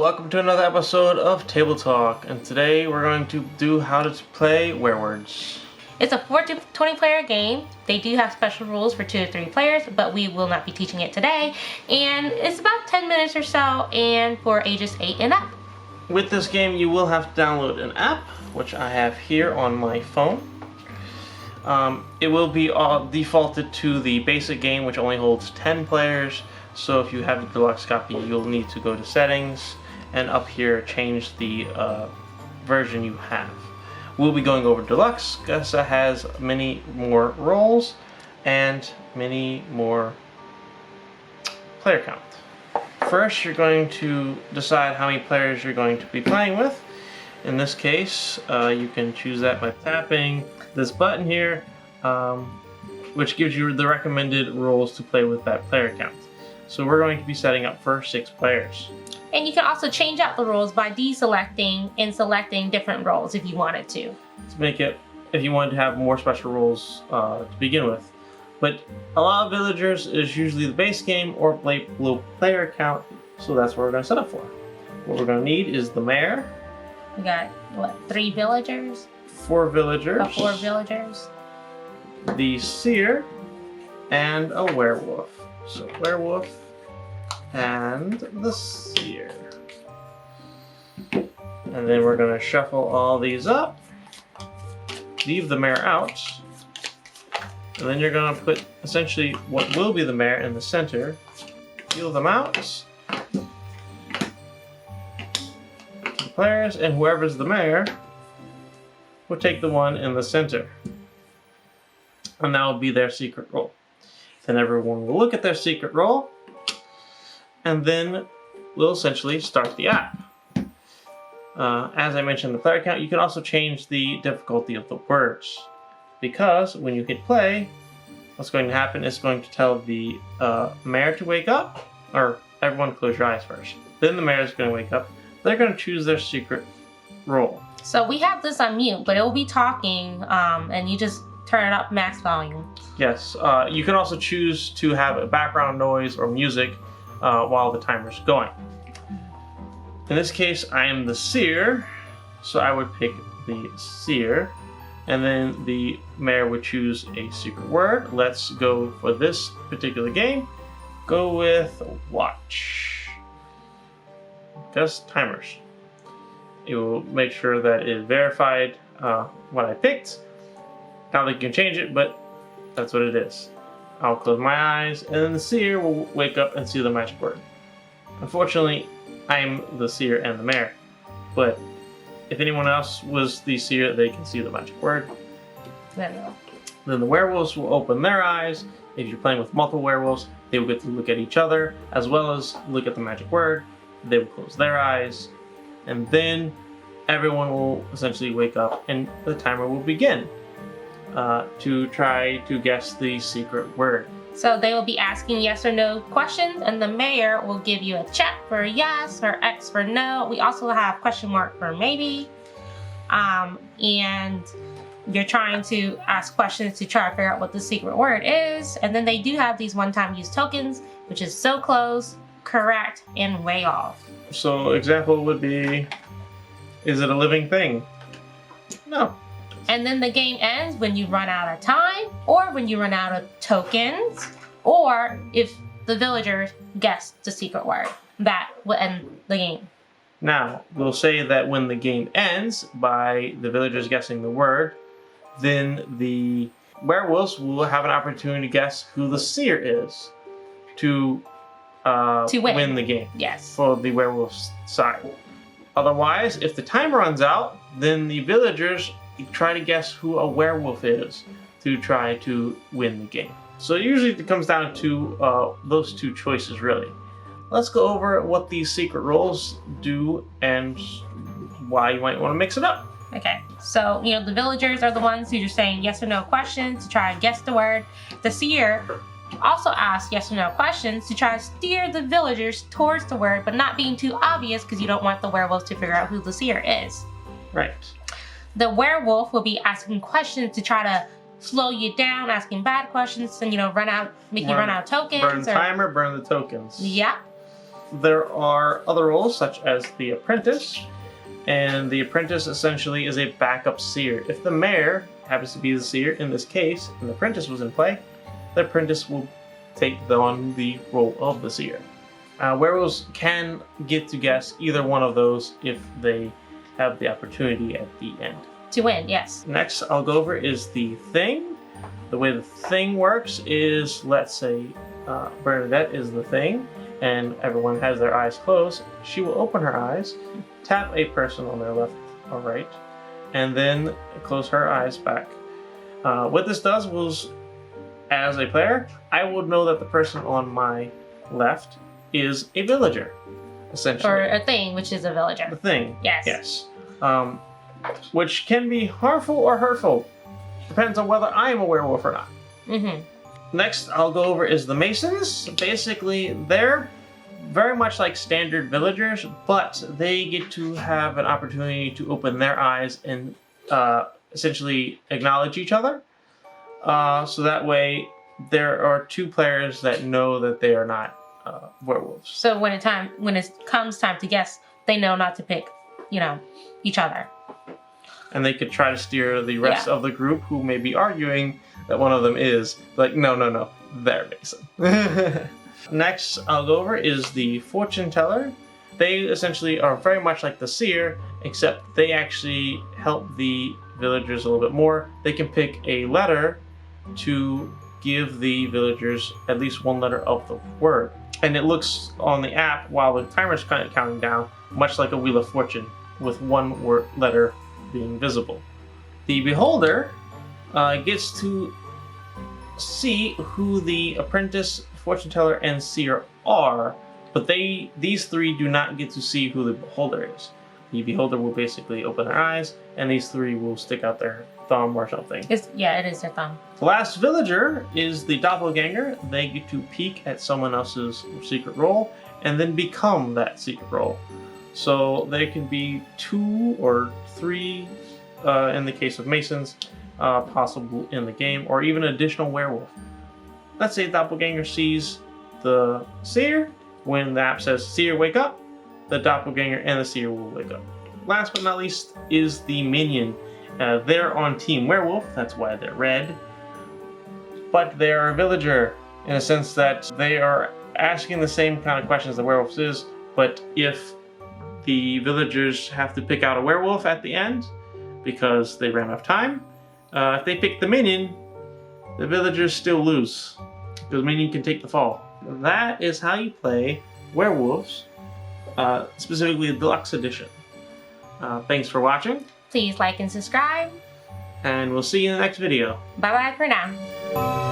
welcome to another episode of Table Talk, and today we're going to do how to play Werewords. It's a 4 to 20 player game. They do have special rules for 2 to 3 players, but we will not be teaching it today. And it's about 10 minutes or so, and for ages 8 and up. With this game, you will have to download an app, which I have here on my phone. It will be defaulted to the basic game, which only holds 10 players. So if you have the deluxe copy, you'll need to go to settings and up here change the version you have. We'll be going over deluxe because it has many more roles and many more player count. First, you're going to decide how many players you're going to be playing with. In this case, you can choose that by tapping this button here, which gives you the recommended roles to play with that player count. So we're going to be setting up for 6 players. And you can also change out the roles by deselecting and selecting different roles if you wanted to. To make it, if you wanted to have more special roles to begin with. But a lot of villagers is usually the base game or low player count, so that's what we're going to set up for. What we're going to need is the mayor. We got, what, 3 villagers? 4 villagers. 4 villagers. The seer and a werewolf. So werewolf and the seer. And then we're going to shuffle all these up, leave the mayor out, and then you're going to put essentially what will be the mayor in the center, peel them out, the players, and whoever's the mayor will take the one in the center. And that will be their secret role. Then everyone will look at their secret role, and then we'll essentially start the app. As I mentioned, the player count, you can also change the difficulty of the words. Because when you hit play, what's going to happen is going to tell the mayor to wake up, or everyone close your eyes first. Then the mayor is going to wake up. They're going to choose their secret role. So we have this on mute, but it will be talking, and you just turn it up max volume. Yes, you can also choose to have a background noise or music while the timer's going. In this case, I am the seer, so I would pick the seer, and then the mayor would choose a secret word. Let's go for this particular game. Go with watch. Just timers. It will make sure that it verified what I picked. Now they can change it, but that's what it is. I'll close my eyes, and then the seer will wake up and see the magic word. Unfortunately, I'm the seer and the mayor, but if anyone else was the seer, they can see the magic word. Then the werewolves will open their eyes. If you're playing with multiple werewolves, they will get to look at each other, as well as look at the magic word. They will close their eyes, and then everyone will essentially wake up, and the timer will begin. To try to guess the secret word. So they will be asking yes or no questions, and the mayor will give you a check for yes or X for no. We also have question mark for maybe. And you're trying to ask questions to try to figure out what the secret word is. And then they do have these one-time use tokens, which is so close, correct, and way off. So example would be, is it a living thing? No. And then the game ends when you run out of time, or when you run out of tokens, or if the villagers guess the secret word. That will end the game. Now, we'll say that when the game ends by the villagers guessing the word, then the werewolves will have an opportunity to guess who the seer is to win the game. Yes. For the werewolf's side. Otherwise, if the time runs out, then the villagers try to guess who a werewolf is to try to win the game. So usually it comes down to those 2 choices, really. Let's go over what these secret roles do and why you might want to mix it up. Okay, so the villagers are the ones who are saying yes or no questions to try and guess the word. The seer also asks yes or no questions to try to steer the villagers towards the word, but not being too obvious because you don't want the werewolves to figure out who the seer is. Right. The werewolf will be asking questions to try to slow you down, asking bad questions, and make you run out of tokens. Burn timer, burn the tokens. Yeah. there are other roles such as the apprentice, and the apprentice essentially is a backup seer. If the mayor happens to be the seer in this case, and the apprentice was in play, the apprentice will take on the role of the seer. Werewolves can get to guess either one of those if they have the opportunity at the end. To win, yes. Next I'll go over is the thing. The way the thing works is, let's say Bernadette is the thing, and everyone has their eyes closed. She will open her eyes, tap a person on their left or right, and then close her eyes back. What this does was, as a player, I would know that the person on my left is a villager, essentially. Or a thing, which is a villager. The thing. Yes. Yes. Which can be harmful or hurtful. Depends on whether I am a werewolf or not. Mm-hmm. Next, I'll go over is the Masons. Basically, they're very much like standard villagers, but they get to have an opportunity to open their eyes and essentially acknowledge each other. So that way, there are two players that know that they are not werewolves. So when it comes time to guess, they know not to pick, each other. And they could try to steer the rest of the group who may be arguing that one of them is like, no, they're Mason. Next, I'll go over is the fortune teller. They essentially are very much like the seer, except they actually help the villagers a little bit more. They can pick a letter to give the villagers at least one letter of the word. And it looks on the app while the timer's kind of counting down, much like a Wheel of Fortune, with one word letter being visible. The beholder gets to see who the apprentice, fortune teller, and seer are, but these three do not get to see who the beholder is. The beholder will basically open their eyes, and these three will stick out their thumb or something. It is their thumb. The last villager is the doppelganger. They get to peek at someone else's secret role and then become that secret role. So there can be 2 or 3, in the case of Masons, possible in the game, or even an additional werewolf. Let's say the doppelganger sees the seer. When the app says seer wake up, the doppelganger and the seer will wake up. Last but not least is the minion. They're on Team Werewolf, that's why they're red. But they're a villager in a sense that they are asking the same kind of questions the werewolf is, but if the villagers have to pick out a werewolf at the end because they ran out of time, if they pick the minion, the villagers still lose because minion can take the fall. That is how you play Werewolves, specifically the Deluxe Edition. Thanks for watching. Please like and subscribe. And we'll see you in the next video. Bye-bye for now.